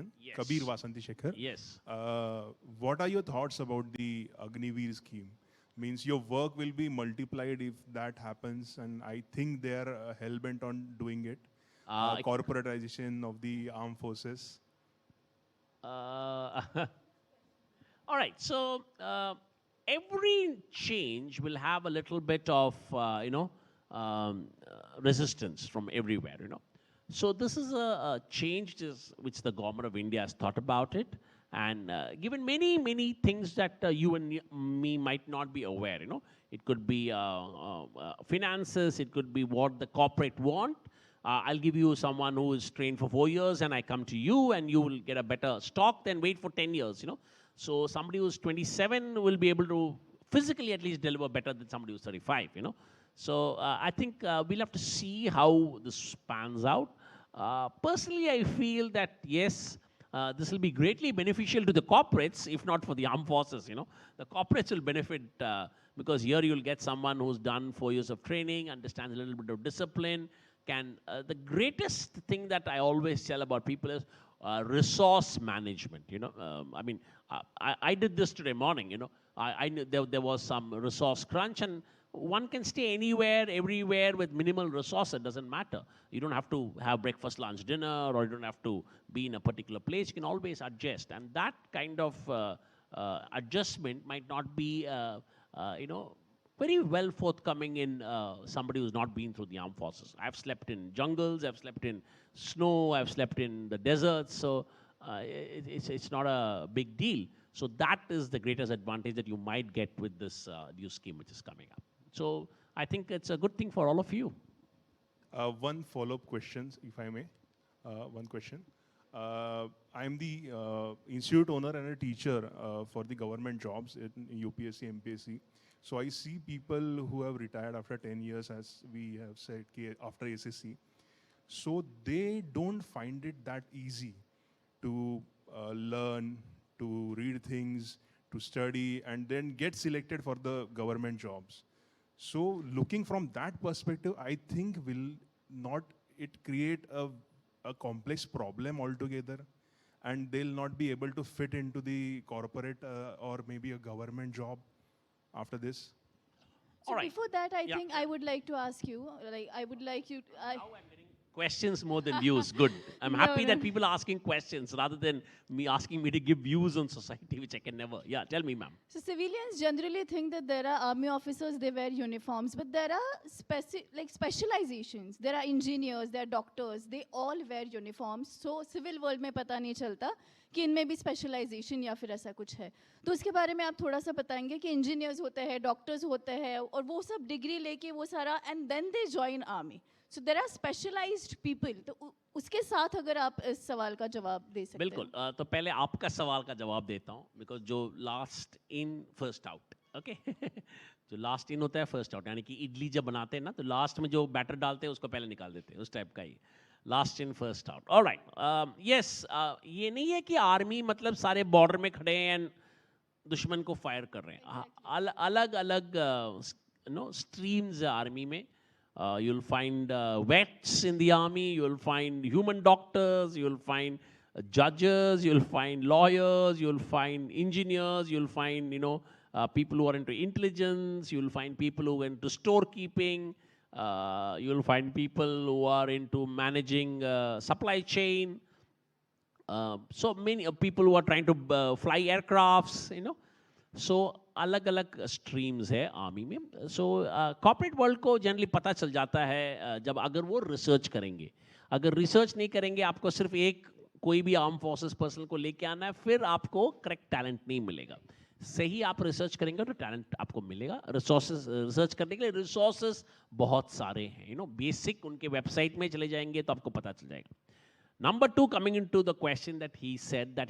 question. Yes. Kabir Vasanti Shekhar. Yes. What are your thoughts about the Agniveer scheme? Means your work will be multiplied if that happens, and I think they are hell-bent on doing it. Corporatization of the armed forces. All right. So every change will have a little bit of resistance from everywhere. So this is a change which the government of India has thought about it, and given many things that you and me might not be aware. It could be finances. It could be what the corporate want. I'll give you someone who is trained for 4 years, and I come to you, and you will get a better stock than wait for 10 years. So somebody who's 27 will be able to physically at least deliver better than somebody who's 35. So I think we'll have to see how this pans out. Personally, I feel that yes, this will be greatly beneficial to the corporates, if not for the armed forces. The corporates will benefit because here you'll get someone who's done 4 years of training, understands a little bit of discipline. The greatest thing that I always tell about people is resource management. I mean, I did this today morning. I knew there was some resource crunch, and one can stay anywhere, everywhere with minimal resource. It doesn't matter. You don't have to have breakfast, lunch, dinner, or you don't have to be in a particular place. You can always adjust, and that kind of adjustment might not be, very well forthcoming in somebody who's not been through the armed forces. I've slept in jungles, I've slept in snow, I've slept in the deserts, so it's not a big deal. So that is the greatest advantage that you might get with this new scheme which is coming up. So I think it's a good thing for all of you. One follow-up question, if I may. One question. I'm the institute owner and a teacher for the government jobs in UPSC, MPSC. So I see people who have retired after 10 years, as we have said, after SSC. So they don't find it that easy to learn, to read things, to study, and then get selected for the government jobs. So looking from that perspective, I think will not it create a complex problem altogether, and they'll not be able to fit into the corporate or maybe a government job after this? So All right. before that, I think I would like to ask you, I would like you, Now I'm getting questions more than views. Good. I'm happy that people are asking questions rather than me asking me to give views on society, which I can never. Yeah, tell me, ma'am. So civilians generally think that there are army officers, they wear uniforms, but there are specializations. There are engineers, there are doctors, they all wear uniforms. So civil world में पता नहीं चलता कि इनमें भी specialisation या फिर ऐसा कुछ है. तो उसके बारे में आप थोड़ा सा बताएंगे कि इंजीनियर्स होते हैं, डॉक्टर्स होते हैं, और वो सब डिग्री लेके वो सारा, and then they join army. So there are specialized people. तो उसके साथ अगर आप इस सवाल का जवाब दे सकते हैं. बिल्कुल. तो पहले आपका सवाल का जवाब देता हूँ, because जो last in first out, okay? जो last in होता है first out, यानी कि इडली जब बनाते हैं ना, तो last में जो बैटर डालते हैं उसको पहले निकाल देते हैं, उस टाइप का ही. Last in first out. All right. Yes. ये नहीं है कि आर्मी मतलब सारे बॉर्डर में खड़े हैं and दुश्मन को फायर कर रहे हैं. अलग अलग streams है आर्मी में. You'll find vets in the army, you'll find human doctors, you'll find judges, you'll find lawyers, you'll find engineers, you'll find, people who are into intelligence, you'll find people who are into storekeeping, you'll find people who are into managing supply chain, so many people who are trying to fly aircrafts, So अलग-अलग streams है army में. सो corporate world को generally पता चल जाता है जब अगर वो रिसर्च करेंगे. अगर रिसर्च नहीं करेंगे, आपको सिर्फ एक कोई भी आर्म फोर्सेस पर्सन को लेके आना है, फिर आपको करेक्ट टैलेंट नहीं मिलेगा. सही आप रिसर्च करेंगे तो टैलेंट आपको मिलेगा. रिसोर्सेज रिसर्च करने के लिए रिसोर्सेज बहुत सारे हैं. बेसिक उनके वेबसाइट में चले जाएंगे तो आपको पता चल जाएगा. Number 2, coming into the question that he said that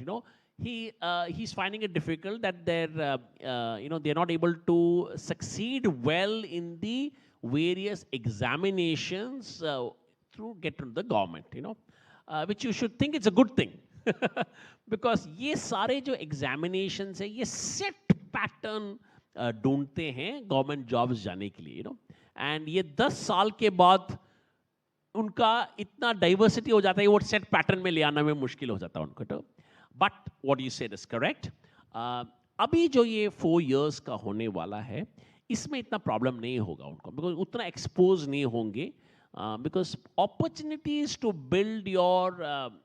he's finding it difficult that they're not able to succeed well in the various examinations through get to the government, which you should think it's a good thing. Because ये सारे जो examinations है, ये set pattern ढूंढते हैं government jobs जाने के लिए, and ये 10 साल के बाद उनका इतना डाइवर्सिटी हो जाता है, वो सेट पैटर्न में ले आना में मुश्किल हो जाता है उनको। तो but what you said is correct. अभी जो ये 4 years का होने वाला है, इसमें इतना प्रॉब्लम नहीं होगा उनको, बिकॉज उतना एक्सपोज नहीं होंगे, because opportunities to build your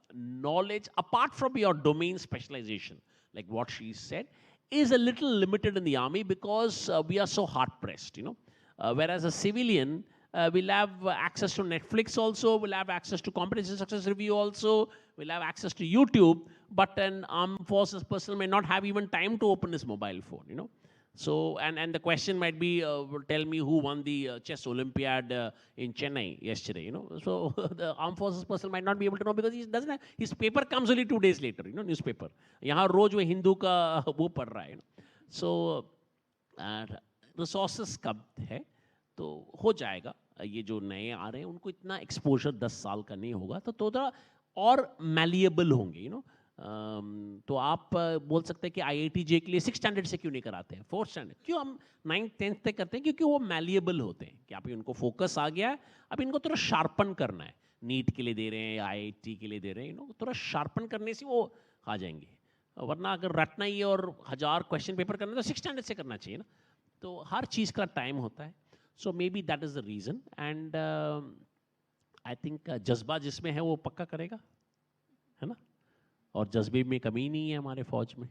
knowledge apart from your domain specialization, like what she said, is a little limited in the army because we are so hard pressed, you know. Whereas a civilian will have access to Netflix also, will have access to competency success review also, will have access to YouTube, but an armed forces person may not have even time to open his mobile phone, you know. So, and the question might be, tell me who won the chess Olympiad in Chennai yesterday, you know. So the armed forces person might not be able to know because he doesn't have, his paper comes only 2 days later, you know, newspaper. यहाँ रोज वो हिंदू का वो पढ़ रहा है, you know. So resources कम है, तो हो जाएगा। ये जो नए आ रहे हैं उनको इतना एक्सपोजर 10 साल का नहीं होगा, तो थोड़ा और मैलिएबल होंगे, यू नो। तो आप बोल सकते हैं कि IIT-J के लिए 6 स्टैंडर्ड से क्यों नहीं कराते हैं, 4 स्टैंडर्ड क्यों हम 9th 10th तक करते हैं, क्योंकि वो मैलिएबल होते हैं कि आप इनको फोकस आ गया है, अब इनको थोड़ा शार्पन करना है। नीट के लिए दे रहे हैं या IIT के लिए दे रहे हैं, इनको थोड़ा शार्पन करने से वो आ जाएंगे। वरना अगर रटना ही और 1000 क्वेश्चन पेपर करना तो 6 स्टैंडर्ड से करना चाहिए ना। तो हर चीज़ का टाइम होता है। So maybe that is the reason, and I think जज्बा जिसमें है वो पक्का करेगा, है ना। और जज्बे में कमी नहीं है हमारे फौज में।